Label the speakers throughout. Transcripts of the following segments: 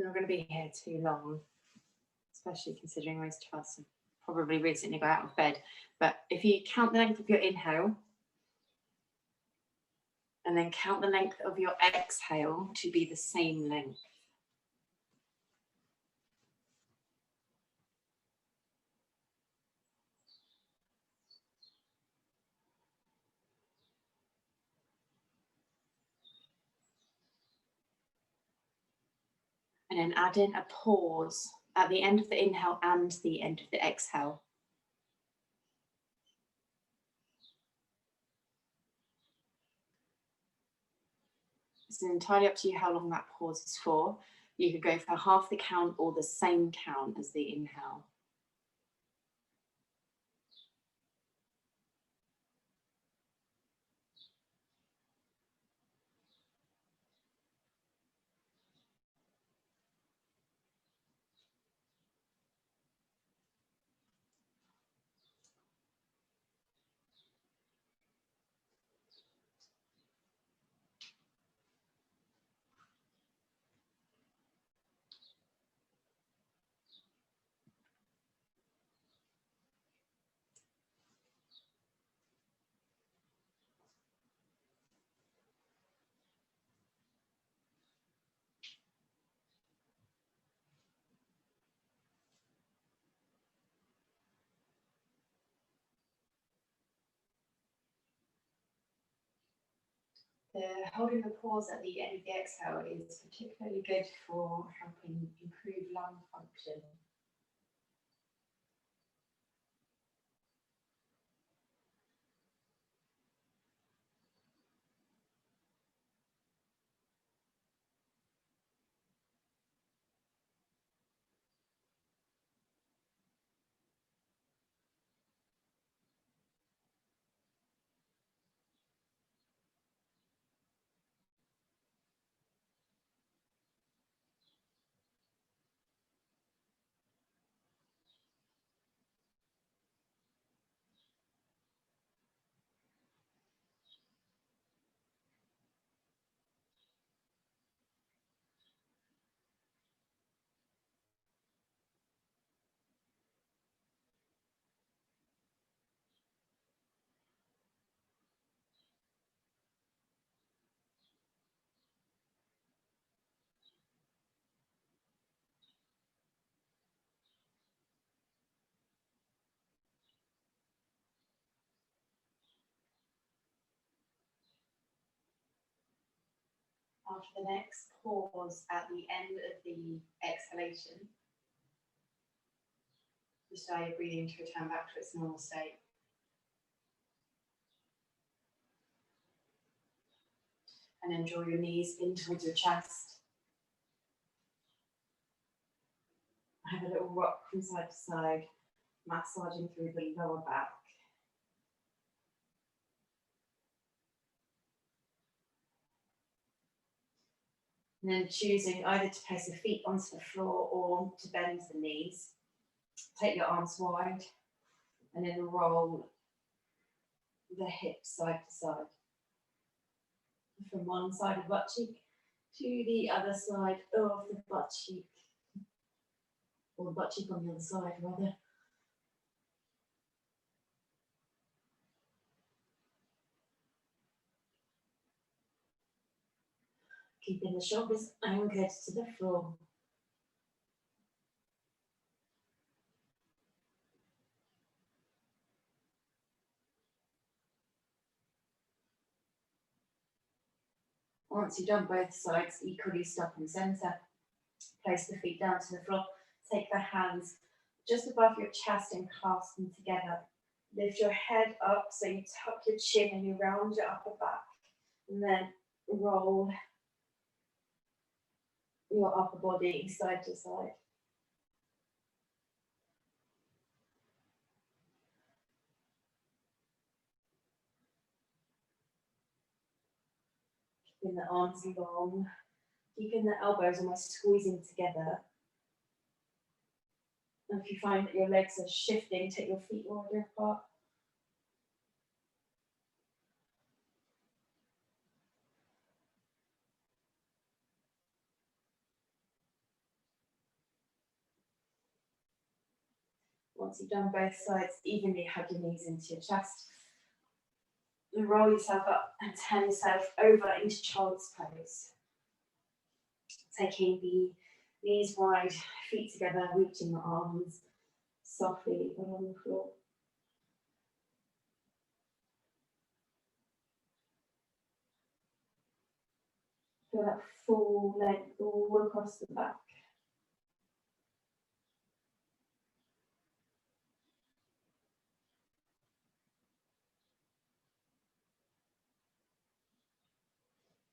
Speaker 1: We're not going to be here too long, especially considering most of us have probably recently got out of bed. But if you count the length of your inhale and then count the length of your exhale to be the same length. And then add in a pause at the end of the inhale and the end of the exhale. It's entirely up to you how long that pause is for. You could go for half the count or the same count as the inhale. Holding the pause at the end of the exhale is particularly good for helping improve lung function. After the next pause at the end of the exhalation, just allow your breathing to return back to its normal state. And then draw your knees in towards your chest. Have a little rock from side to side, massaging through the lower back. And then choosing either to place the feet onto the floor or to bend the knees. Take your arms wide and then roll the hips side to side. From one side of the butt cheek to the other side of the butt cheek. Or the butt cheek on the other side, rather. Keeping the shoulders anchored to the floor. Once you've done both sides, equally stop and center. Place the feet down to the floor. Take the hands just above your chest and clasp them together. Lift your head up so you tuck your chin and you round your upper back. And then roll your upper body side to side. Keeping the arms long. Keeping the elbows almost squeezing together. And if you find that your legs are shifting, take your feet wider apart. Once you've done both sides, evenly hug your knees into your chest. And roll yourself up and turn yourself over into child's pose. Taking the knees wide, feet together, reaching the arms softly along the floor. Feel that full length all across the back.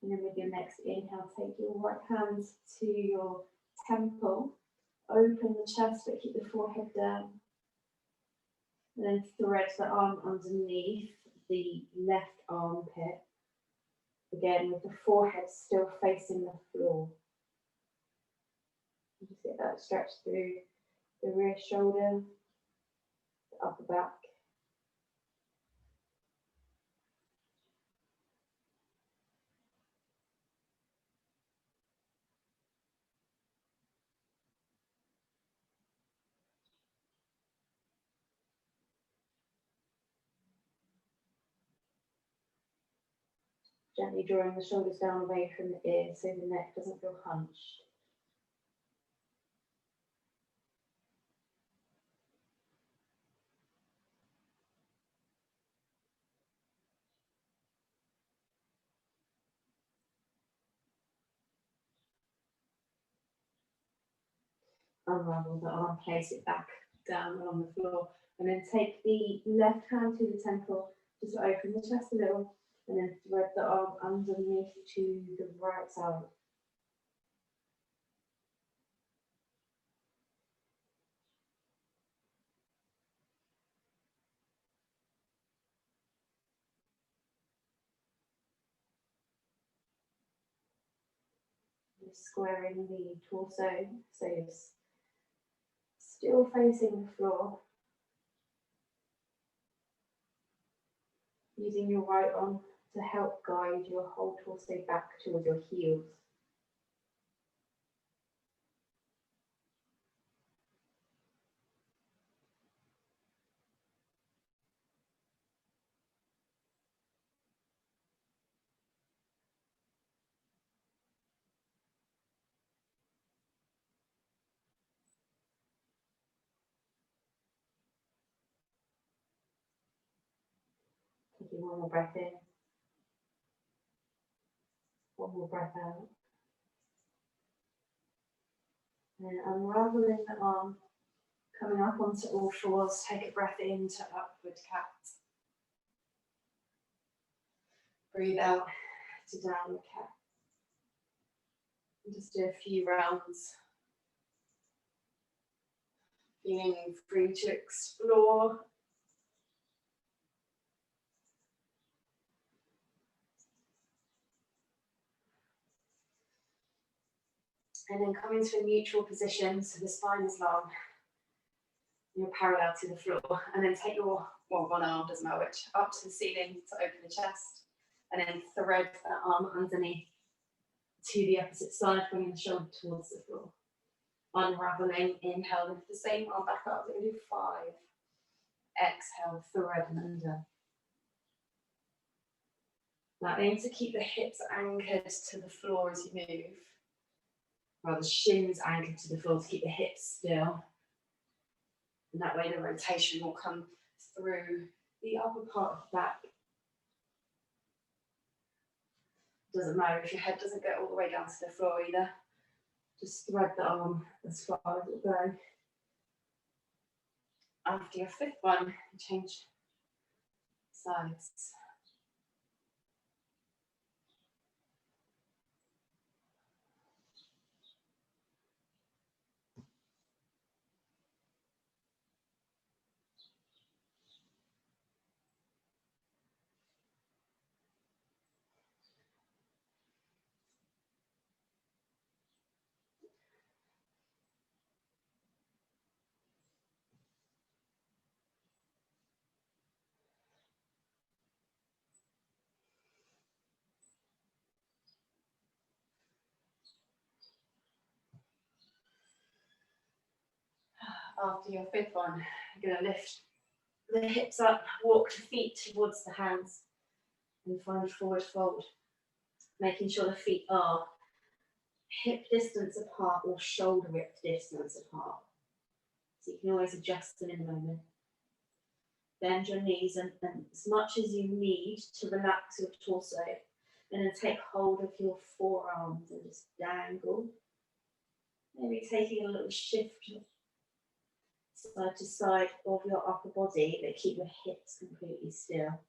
Speaker 1: And then with your next inhale, take your right hand to your temple. Open the chest, but keep the forehead down. And then thread the arm underneath the left armpit. Again, with the forehead still facing the floor. Just get that stretch through the rear shoulder, the upper back. Gently drawing the shoulders down away from the ear so the neck doesn't feel hunched. Unravel the arm, place it back down along the floor, and then take the left hand to the temple, just open the chest a little, and then thread the arm underneath to the right side. Just squaring the torso so you're still facing the floor. Using your right arm to help guide your whole torso back towards your heels. Taking one more breath in, one more breath out. And unraveling the arm, coming up onto all fours, take a breath into upward cat. Breathe out to downward cat. And just do a few rounds. Feeling free to explore. And then come into a neutral position so the spine is long. You're parallel to the floor. And then take your, one arm, doesn't matter which, up to the ceiling to open the chest. And then thread that arm underneath to the opposite side, bringing the shoulder towards the floor. Unraveling, inhale, lift the same arm back up. We're going to do 5. Exhale, thread and under. Now aim to keep the hips anchored to the floor as you move. While the shins anchored to the floor to keep the hips still. And that way the rotation will come through the upper part of the back. Doesn't matter if your head doesn't get all the way down to the floor either. Just thread the arm as far as it will go. After your 5th one, change sides. After your fifth one, you're going to lift the hips up, walk the feet towards the hands, and find forward fold, making sure the feet are hip distance apart or shoulder width distance apart. So you can always adjust them in a moment. Bend your knees and as much as you need to relax your torso, and then take hold of your forearms and just dangle. Maybe taking a little shift side to side of your upper body, but keep your hips completely still.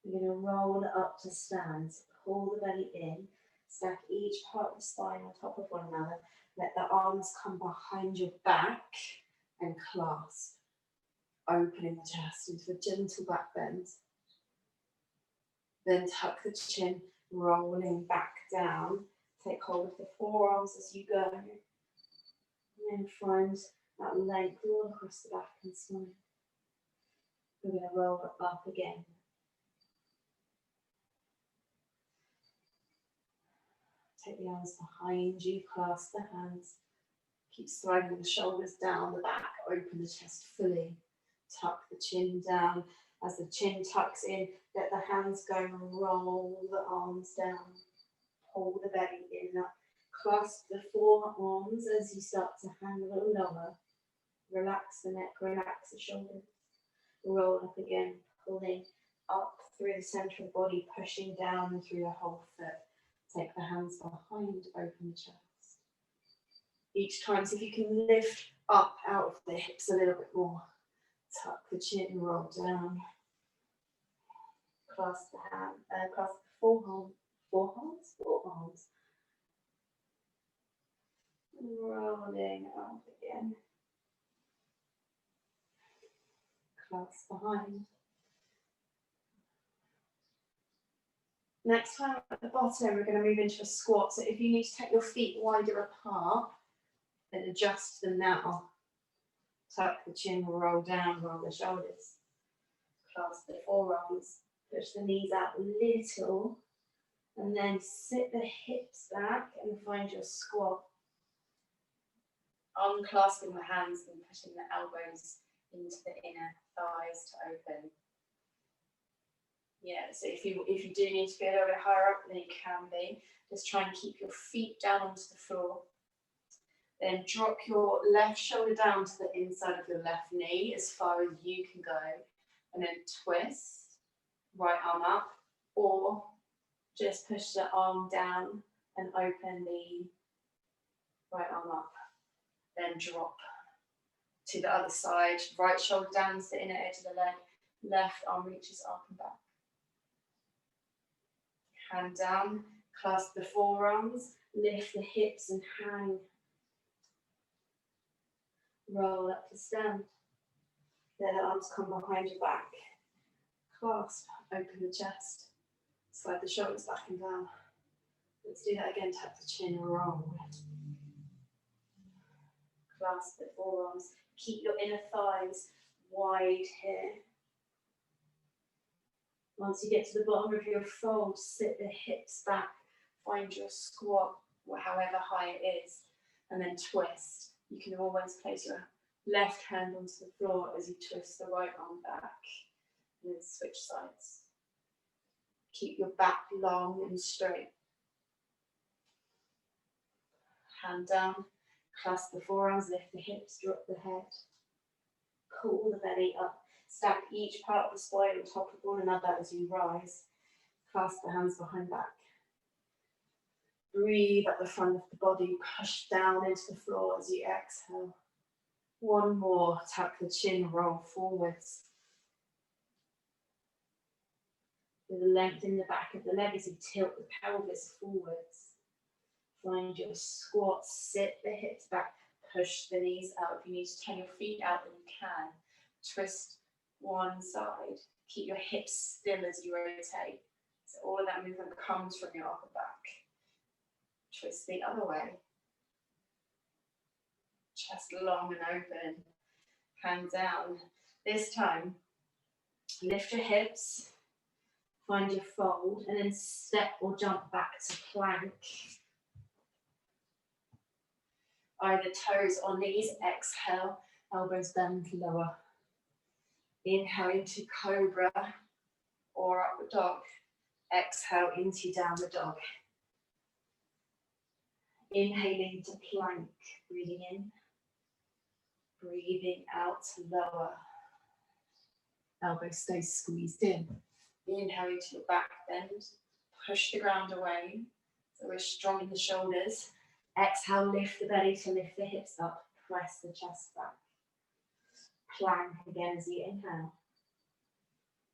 Speaker 1: You're going to roll up to stand, pull the belly in, stack each part of the spine on top of one another, let the arms come behind your back and clasp, opening the chest into a gentle back bend. Then tuck the chin, rolling back down. Take hold of the forearms as you go. And then find that length all across the back and spine. We're going to roll up again. Take the arms behind you, clasp the hands. Keep sliding the shoulders down the back, open the chest fully. Tuck the chin down. As the chin tucks in, let the hands go and roll the arms down. Pull the belly in up. Clasp the forearms as you start to hang a little lower. Relax the neck, relax the shoulders. Roll up again, pulling up through the centre of the body, pushing down through the whole foot. Take the hands behind, open the chest. Each time, see if you can lift up out of the hips a little bit more. Tuck the chin, roll down. Clasp the hand, clasp the forearms. Rolling up again. Clasp behind. Next time at the bottom, we're going to move into a squat. So if you need to take your feet wider apart, then adjust them now. Tuck the chin, roll down, roll the shoulders. Clasp the forearms, push the knees out a little, and then sit the hips back and find your squat. Unclasping the hands and pushing the elbows into the inner thighs to open. Yeah, so if you do need to be a little bit higher up, then you can be. Just try and keep your feet down onto the floor. Then drop your left shoulder down to the inside of your left knee as far as you can go. And then twist, right arm up, or just push the arm down and open the right arm up. Then drop to the other side. Right shoulder down to the inner edge of the leg. Left arm reaches up and back. Hand down, clasp the forearms, lift the hips and hang. Roll up to stand. Let the arms come behind your back. Clasp, open the chest. Slide the shoulders back and down. Let's do that again, tuck the chin, roll. Clasp the forearms. Keep your inner thighs wide here. Once you get to the bottom of your fold, sit the hips back, find your squat, however high it is, and then twist. You can always place your left hand onto the floor as you twist the right arm back, and then switch sides. Keep your back long and straight. Hand down, clasp the forearms, lift the hips, drop the head. Pull the belly up. Stack each part of the spine on top of one another as you rise. Clasp the hands behind back. Breathe at the front of the body. Push down into the floor as you exhale. One more. Tuck the chin, roll forwards. With a length in the back of the leg as you tilt the pelvis forwards. Find your squat. Sit the hips back. Push the knees out. If you need to turn your feet out, then you can. Twist one side. Keep your hips still as you rotate. So all of that movement comes from your upper back. Twist the other way. Chest long and open. Hand down. This time, Lift your hips, find your fold, and then step or jump back to plank. Either toes or knees, exhale, elbows bend lower. Inhale into cobra or upward dog. Exhale into downward dog. Inhaling to plank, breathing in, breathing out to lower. Elbows stay squeezed in. Inhale into your back bend, push the ground away, so we're strong in the shoulders. Exhale, lift the belly to lift the hips up, press the chest back. Plank again as you inhale.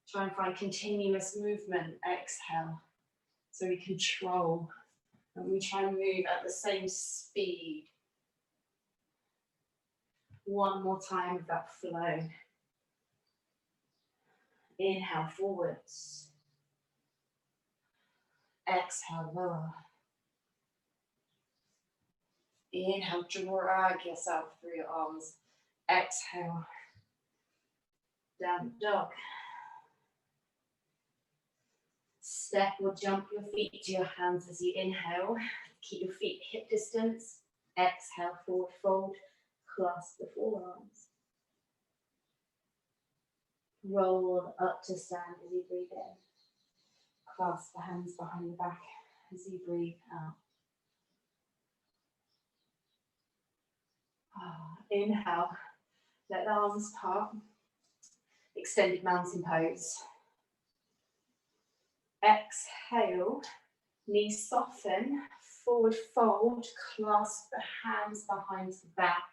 Speaker 1: Try and find continuous movement, exhale, so we control. And we try and move at the same speed. One more time of that flow. Inhale forwards. Exhale lower. Inhale, drag yourself through your arms. Exhale, down dog. Step or jump your feet to your hands as you inhale. Keep your feet hip distance. Exhale, forward fold. Clasp the forearms. Roll up to stand as you breathe in. Clasp the hands behind your back as you breathe out. Inhale, let the arms part. Extended mountain pose. Exhale, knees soften, forward fold, clasp the hands behind the back,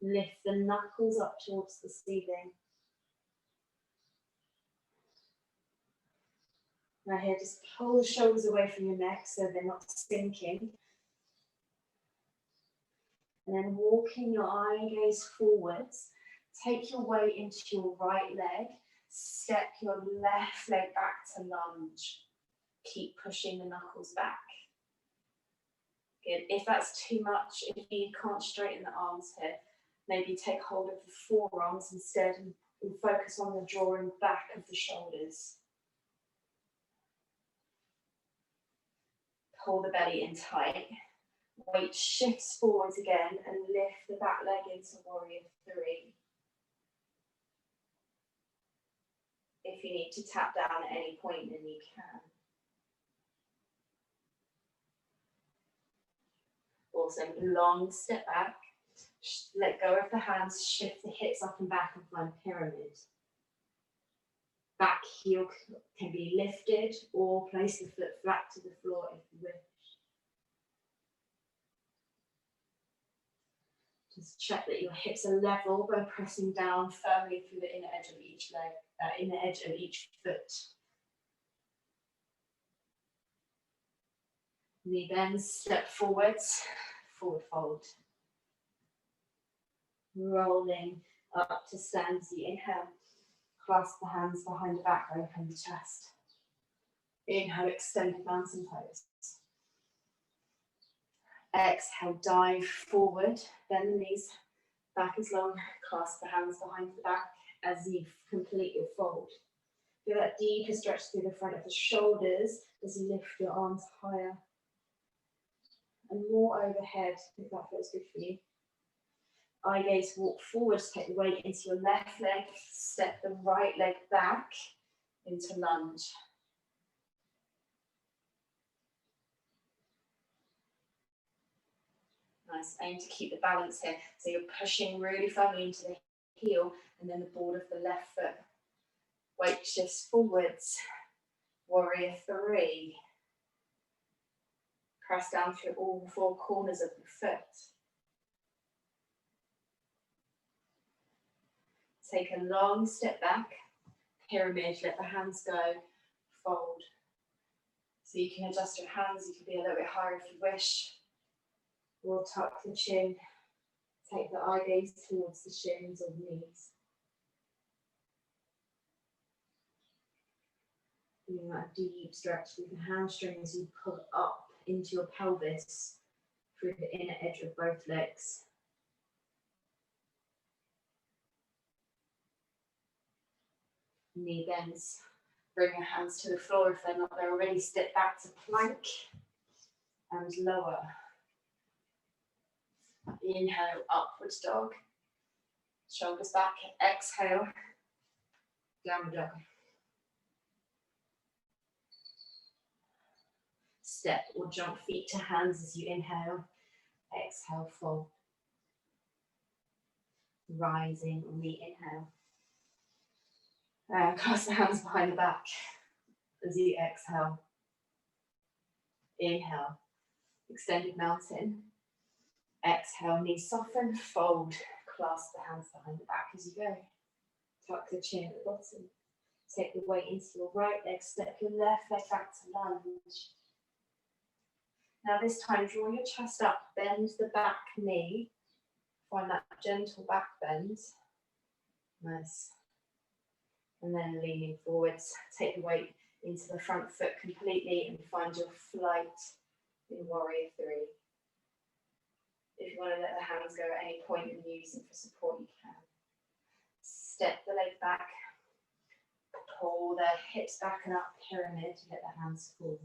Speaker 1: lift the knuckles up towards the ceiling. Now here, just pull the shoulders away from your neck so they're not sinking. And then walking your eye gaze forwards, take your weight into your right leg, step your left leg back to lunge. Keep pushing the knuckles back. Good. If that's too much, if you can't straighten the arms here, maybe take hold of the forearms instead and focus on the drawing back of the shoulders. Pull the belly in tight. Weight shifts forwards again and lift the back leg into warrior three. If you need to tap down at any point, then you can. Awesome. Long step back. Let go of the hands, shift the hips up and back and find pyramid. Back heel can be lifted or place the foot flat to the floor if you wish. Just check that your hips are level by pressing down firmly through the inner edge of each leg, inner edge of each foot. Knee bends, step forwards, forward fold. Rolling up to stand as you inhale. Clasp the hands behind the back, open the chest. Inhale, extended mountain pose. Exhale, dive forward, bend the knees, back is long, clasp the hands behind the back as you complete your fold. Feel that deeper stretch through the front of the shoulders as you lift your arms higher and more overhead if that feels good for you. Eye gaze, walk forward, take the weight into your left leg, step the right leg back into lunge. Nice, aim to keep the balance here. So you're pushing really firmly into the heel and then the ball of the left foot. Weight shifts forwards, warrior three. Press down through all four corners of the foot. Take a long step back, pyramid, let the hands go, fold. So you can adjust your hands, you can be a little bit higher if you wish. Or tuck the chin, take the eye gaze towards the shins or knees. Doing that deep stretch through the hamstrings, you pull up into your pelvis through the inner edge of both legs. Knee bends. Bring your hands to the floor if they're not there already. Step back to plank and lower. Inhale, upwards dog. Shoulders back. Exhale, downward dog. Step or jump feet to hands as you inhale. Exhale, fold. Rising on the inhale. And clasp the hands behind the back as you exhale. Inhale, extended mountain. Exhale, knees soften, fold. Clasp the hands behind the back as you go. Tuck the chin at the bottom. Take the weight into your right leg. Step your left leg back to lunge. Now this time, draw your chest up. Bend the back knee. Find that gentle back bend. Nice. And then leaning forwards. Take the weight into the front foot completely and find your flight in warrior three. If you want to let the hands go at any point and use them for support, you can. Step the leg back. Pull the hips back and up, pyramid. Let the hands fall.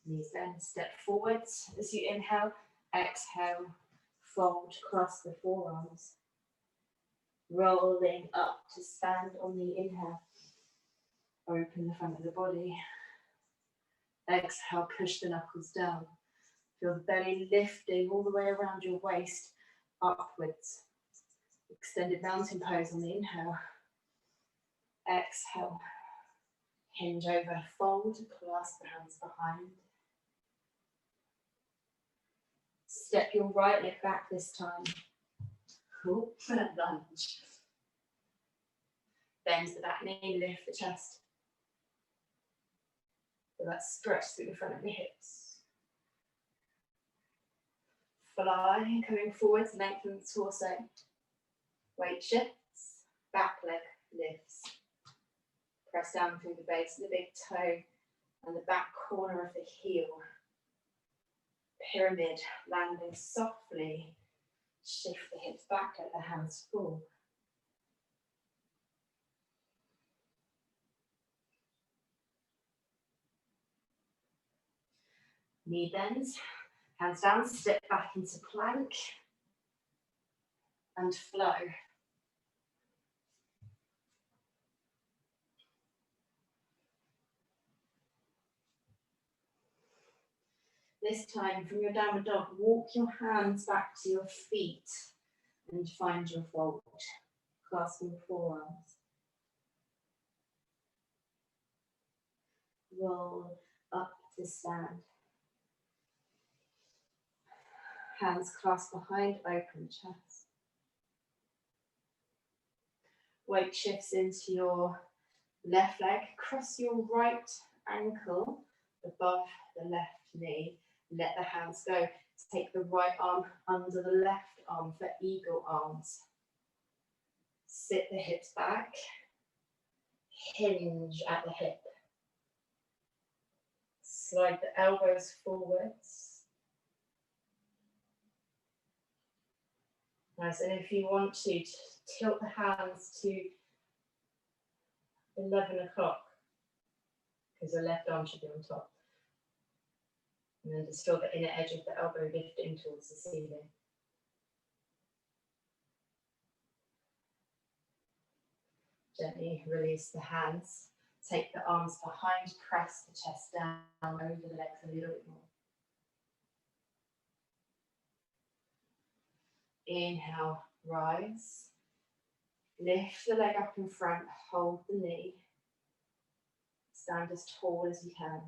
Speaker 1: Knees bend, step forwards as you inhale. Exhale, fold, clasp the forearms. Rolling up to stand on the inhale. Open the front of the body. Exhale, push the knuckles down. Feel the belly lifting all the way around your waist, upwards. Extended mountain pose on the inhale. Exhale, hinge over, fold, clasp the hands behind. Step your right leg back this time. Cool, lunge. Bend the back knee, lift the chest. Feel that stretch through the front of the hips. Fly, coming forwards, lengthen the torso. Weight shifts, back leg lifts. Press down through the base of the big toe and the back corner of the heel. Pyramid, landing softly. Shift the hips back, let the hands fall. Knee bends, hands down, step back into plank and flow. This time, from your downward dog, walk your hands back to your feet and find your fold, clasping the forearms. Roll up to stand. Hands clasped behind, open chest. Weight shifts into your left leg. Cross your right ankle above the left knee. Let the hands go. Take the right arm under the left arm for eagle arms. Sit the hips back. Hinge at the hip. Slide the elbows forwards. Nice, and if you want to, tilt the hands to 11 o'clock, because your left arm should be on top. And then just feel the inner edge of the elbow lifting towards the ceiling. Gently release the hands. Take the arms behind, press the chest down over the legs a little bit more. Inhale, rise. Lift the leg up in front, hold the knee. Stand as tall as you can.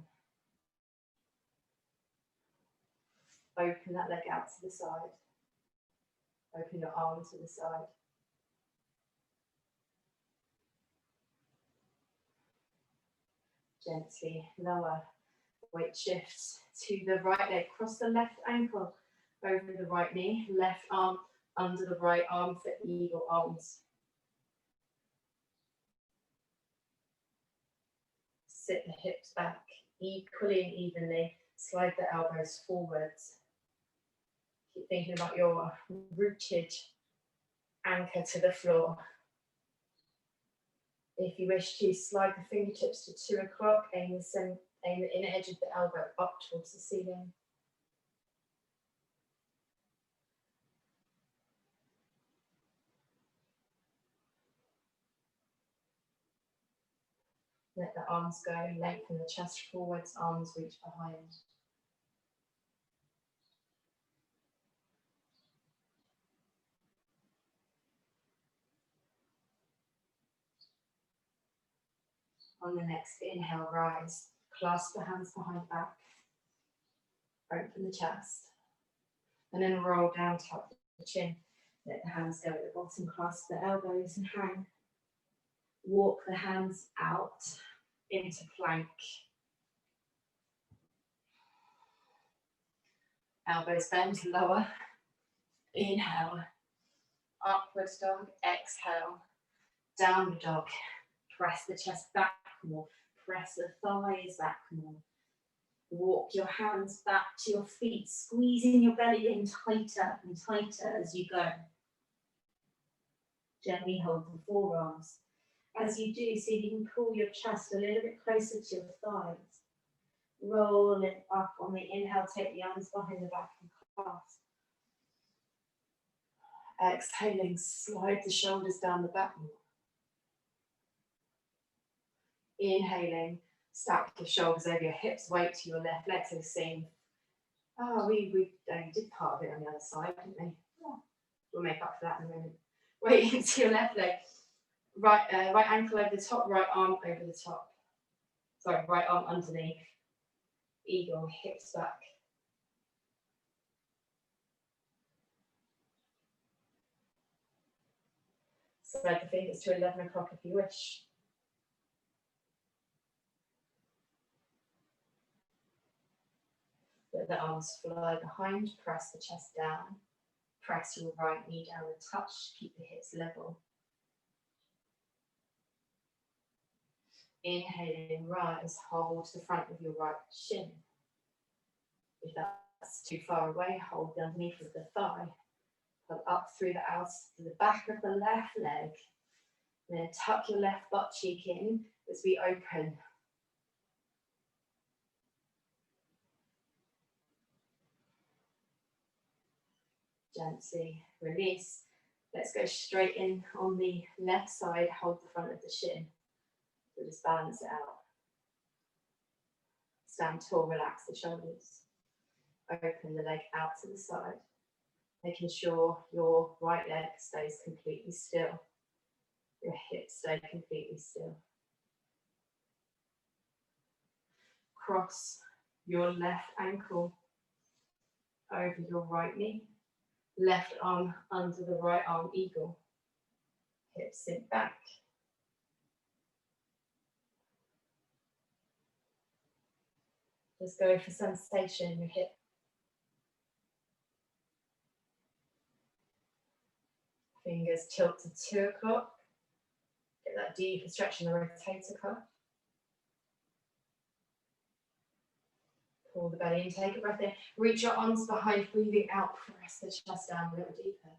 Speaker 1: Open that leg out to the side. Open your arm to the side. Gently lower. Weight shifts to the right leg. Cross the left ankle over the right knee. Left arm under the right arm for eagle arms. Sit the hips back equally and evenly. Slide the elbows forwards. Keep thinking about your rooted anchor to the floor. If you wish to, slide the fingertips to 2 o'clock, aim the inner edge of the elbow up towards the ceiling. Let the arms go, lengthen the chest forwards, arms reach behind. On the next inhale, rise. Clasp the hands behind back. Open the chest. And then roll down, tuck the chin. Let the hands go at the bottom, clasp the elbows and hang. Walk the hands out into plank. Elbows bend, lower. Inhale. Upward dog, exhale. Downward dog. Press the chest back more. Press the thighs back more. Walk your hands back to your feet, squeezing your belly in tighter and tighter as you go. Gently hold the forearms. As you do, see if you can pull your chest a little bit closer to your thighs. Roll it up on the inhale, take the arms behind the back and clasp. Exhaling, slide the shoulders down the back more. Inhaling, stack your shoulders over your hips, weight to your left leg, so same. Oh, we did part of it on the other side, didn't we? Oh, we'll make up for that in a moment. Weight into your left leg. Right ankle over the top, right arm over the top. Sorry, right arm underneath. Eagle, hips back. Spread the fingers to 11 o'clock if you wish. Let the arms fly behind, press the chest down. Press your right knee down and touch, keep the hips level. Inhaling, rise, hold the front of your right shin. If that's too far away, hold the underneath of the thigh. Pull up through the outs to the back of the left leg. Then tuck your left butt cheek in as we open. Gently release. Let's go straight in on the left side, hold the front of the shin. So just balance it out. Stand tall, relax the shoulders. Open the leg out to the side, making sure your right leg stays completely still. Your hips stay completely still. Cross your left ankle over your right knee. Left arm under the right arm, eagle. Hips sink back. Just go for sensation in your hip. Fingers tilt to 2 o'clock. Get that deeper stretch in the rotator cuff. Pull the belly in, take a breath in. Reach your arms behind, breathing out. Press the chest down a little deeper.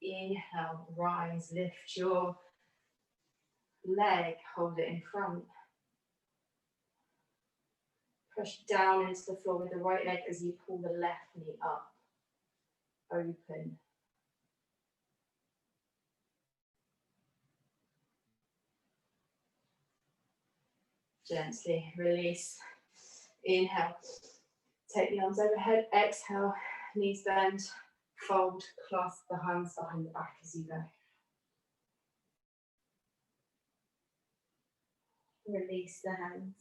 Speaker 1: Inhale, rise, lift your leg, hold it in front. Push down into the floor with the right leg as you pull the left knee up. Open. Gently release. Inhale. Take the arms overhead. Exhale. Knees bend. Fold. Clasp the hands behind the back as you go. Release the hands.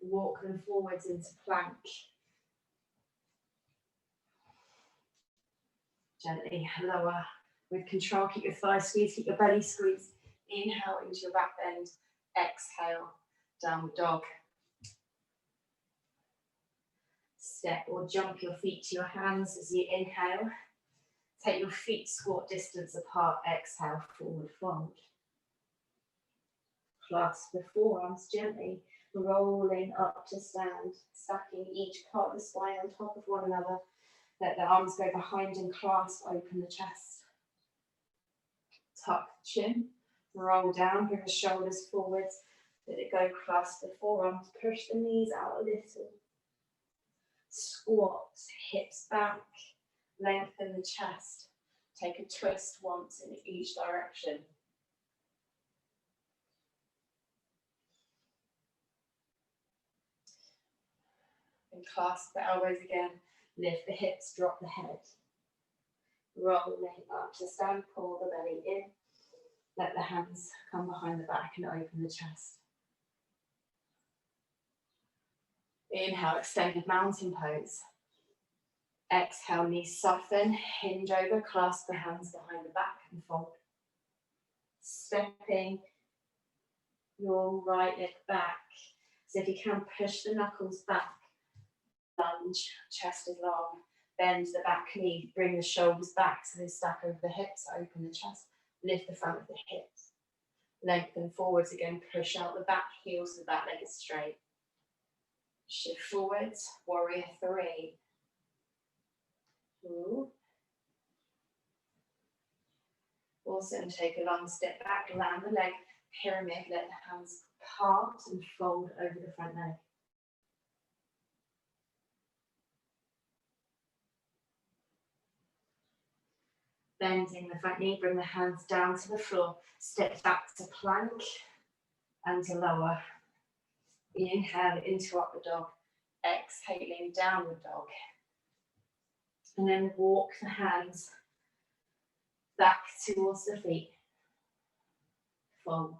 Speaker 1: Walk them forwards into plank. Gently lower with control. Keep your thighs squeezed, keep your belly squeezed. Inhale into your back bend. Exhale, downward dog. Step or jump your feet to your hands as you inhale. Take your feet squat distance apart. Exhale, forward fold. Clasp the forearms gently. rolling up to stand, stacking each part of the spine on top of one another. Let the arms go behind and clasp, open the chest. Tuck the chin, roll down, bring the shoulders forwards. Let it go, clasp the forearms, push the knees out a little. Squat, hips back, lengthen the chest. Take a twist once in each direction. And clasp the elbows again. Lift the hips, drop the head. Rolling up to stand, pull the belly in. Let the hands come behind the back and open the chest. Inhale, extended mountain pose. Exhale, knees soften, hinge over, clasp the hands behind the back and fold. Stepping your right leg back. So if you can, push the knuckles back. Lunge, chest is long. Bend the back knee, bring the shoulders back so they stack over the hips, open the chest. Lift the front of the hips. Lengthen forwards again, push out the back heel so the back leg is straight. Shift forwards, warrior three. Ooh. Awesome, take a long step back, land the leg, pyramid, let the hands part and fold over the front leg. Bending the front knee, bring the hands down to the floor, step back to plank and to lower. Inhale into upward dog, exhaling downward dog. And then walk the hands back towards the feet. Fold,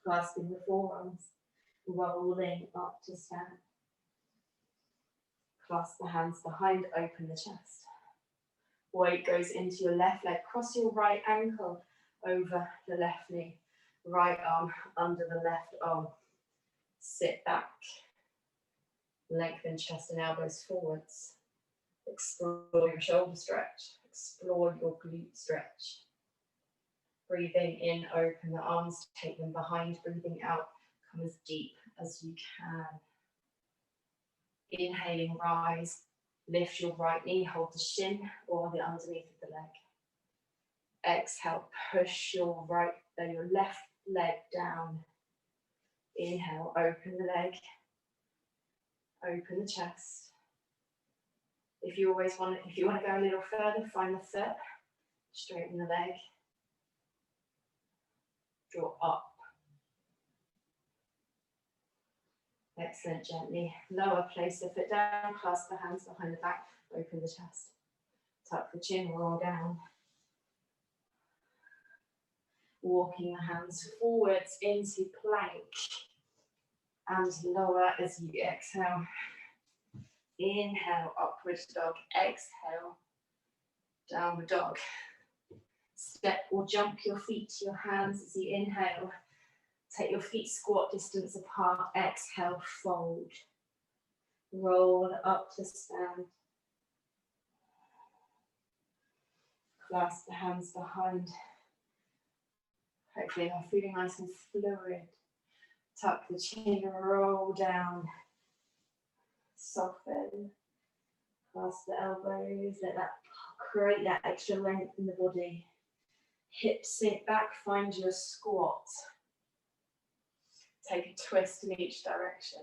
Speaker 1: clasping the forearms, rolling up to stand. Clasp the hands behind, open the chest. Weight goes into your left leg, cross your right ankle over the left knee. Right arm under the left arm. Sit back. Lengthen chest and elbows forwards. Explore your shoulder stretch. Explore your glute stretch. Breathing in, open the arms, take them behind. Breathing out, come as deep as you can. Inhaling, rise. Lift your right knee, hold the shin or the underneath of the leg. Exhale, push your left leg down. Inhale, open the leg. Open the chest. If you want to go a little further, find the foot. Straighten the leg. Draw up. Excellent, gently lower, place the foot down, clasp the hands behind the back, open the chest. Tuck the chin, roll down. Walking the hands forwards into plank and lower as you exhale. Inhale, upward dog, exhale, downward dog. Step or jump your feet to your hands as you inhale. Take your feet squat distance apart, exhale, fold. Roll up to stand. Clasp the hands behind. Hopefully you're feeling nice and fluid. Tuck the chin, roll down. Soften. Clasp the elbows, let that create that extra length in the body. Hips sink back, find your squat. Take a twist in each direction.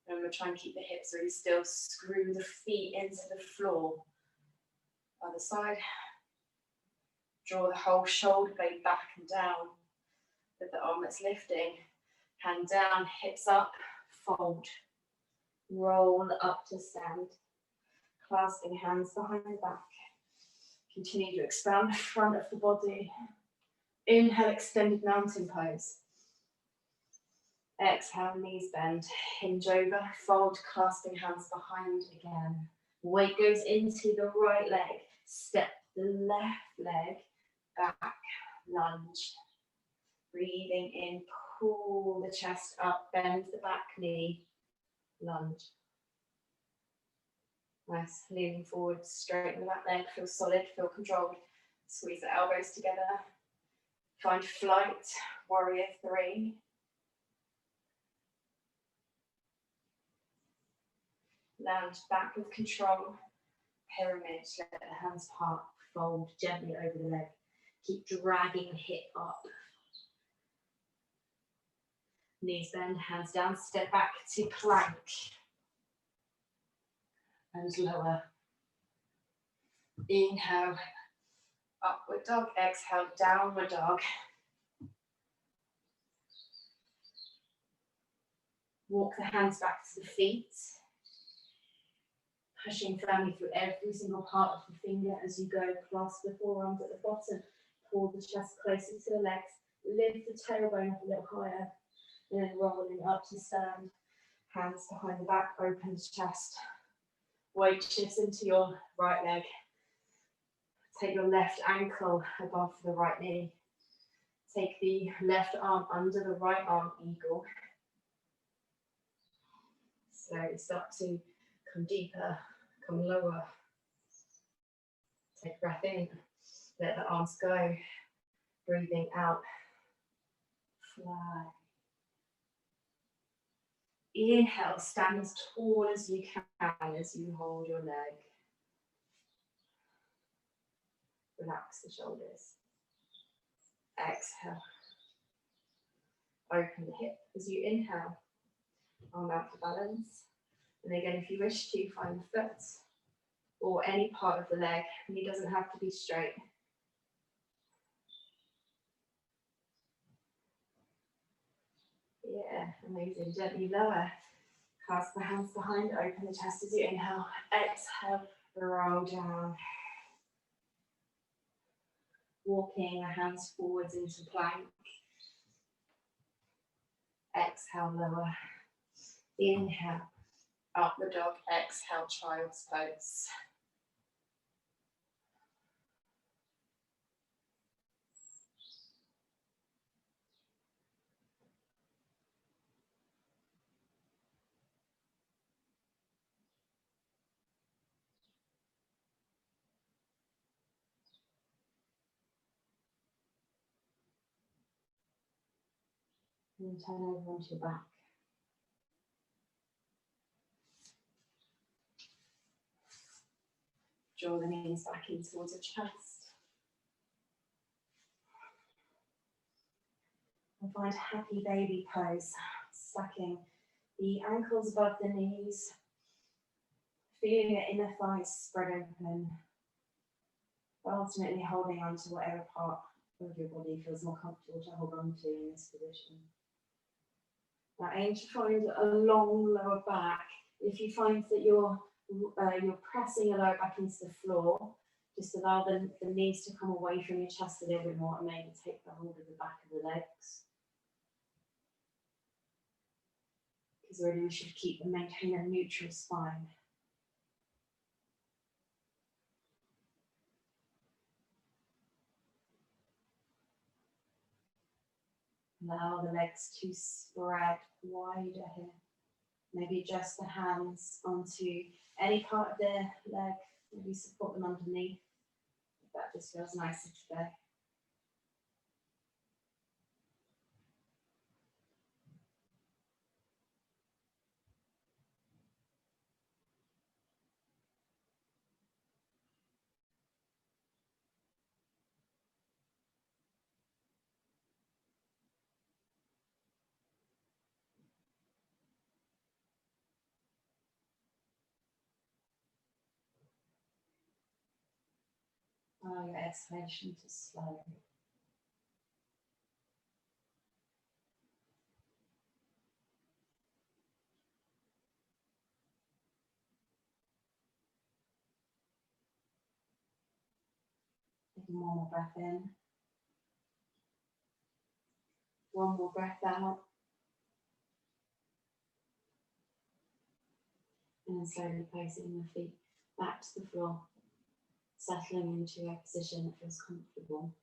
Speaker 1: And we'll try and keep the hips really still. Screw the feet into the floor. Other side. Draw the whole shoulder blade back and down. With the arm that's lifting. Hand down, hips up, fold. Roll up to stand. Clasping hands behind the back. Continue to expand the front of the body. Inhale, extended mountain pose. Exhale, knees bend, hinge over, fold, clasping hands behind again. Weight goes into the right leg. Step the left leg back, lunge. Breathing in, pull the chest up, bend the back knee, lunge. Nice, leaning forward, straighten the back leg, feel solid, feel controlled. Squeeze the elbows together. Find flight, warrior three. Land back with control. Pyramid, let the hands part, fold gently over the leg. Keep dragging the hip up. Knees bend, hands down, step back to plank. And lower. Inhale, upward dog. Exhale, downward dog. Walk the hands back to the feet. Pushing firmly through every single part of the finger as you go. Clasp the forearms at the bottom. Pull the chest closer to the legs. Lift the tailbone up a little higher. And then rolling up to stand. Hands behind the back, open the chest. Weight shifts into your right leg. Take your left ankle above the right knee. Take the left arm under the right arm, eagle. Slowly start to come deeper, come lower. Take a breath in, let the arms go. Breathing out, fly. Inhale, stand as tall as you can as you hold your leg. Relax the shoulders. Exhale. Open the hip as you inhale. Arm out for balance. And again, if you wish to, find the foot or any part of the leg. And it doesn't have to be straight. Yeah, amazing. Gently lower. Clasp the hands behind, open the chest as you inhale. Exhale, roll down. Walking the hands forwards into plank. Exhale, lower. Inhale, upward dog. Exhale, child's pose. And turn over onto your back. Draw the knees back in towards your chest. And find happy baby pose, stacking the ankles above the knees, feeling your inner thighs spread open, but ultimately holding on to whatever part of your body feels more comfortable to hold on to in this position. Now aim to find a long lower back. If you find that you're pressing your lower back into the floor, just allow the knees to come away from your chest a little bit more and maybe take the hold of the back of the legs. Because really we should keep and maintain a neutral spine. Allow the legs to spread wider here. Maybe adjust the hands onto any part of the leg. Maybe support them underneath. If that just feels nicer today. Allow your exhalation to slow. Taking one more breath in. One more breath out. And then slowly placing the feet back to the floor, settling into a position that feels comfortable.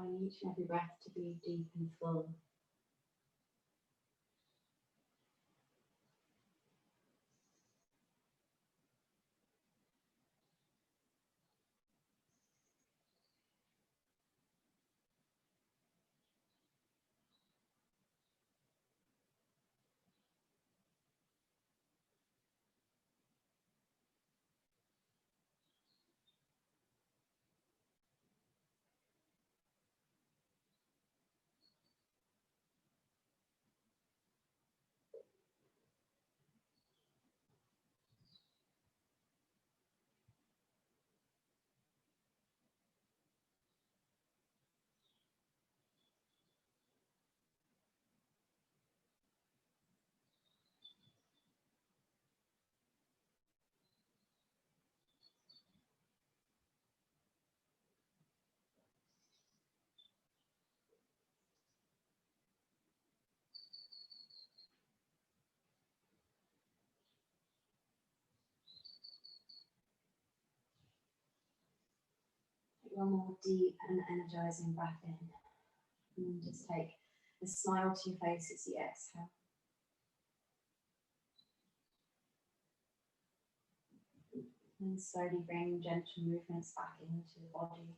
Speaker 1: allowing each and every breath to be deep and full. One more deep and energizing breath in. And just take a smile to your face as you exhale. And slowly bring gentle movements back into the body.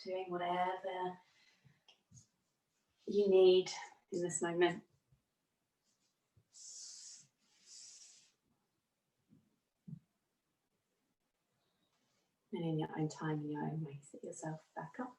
Speaker 1: Doing whatever you need in this moment. And in your own time, in your own way, sit yourself back up.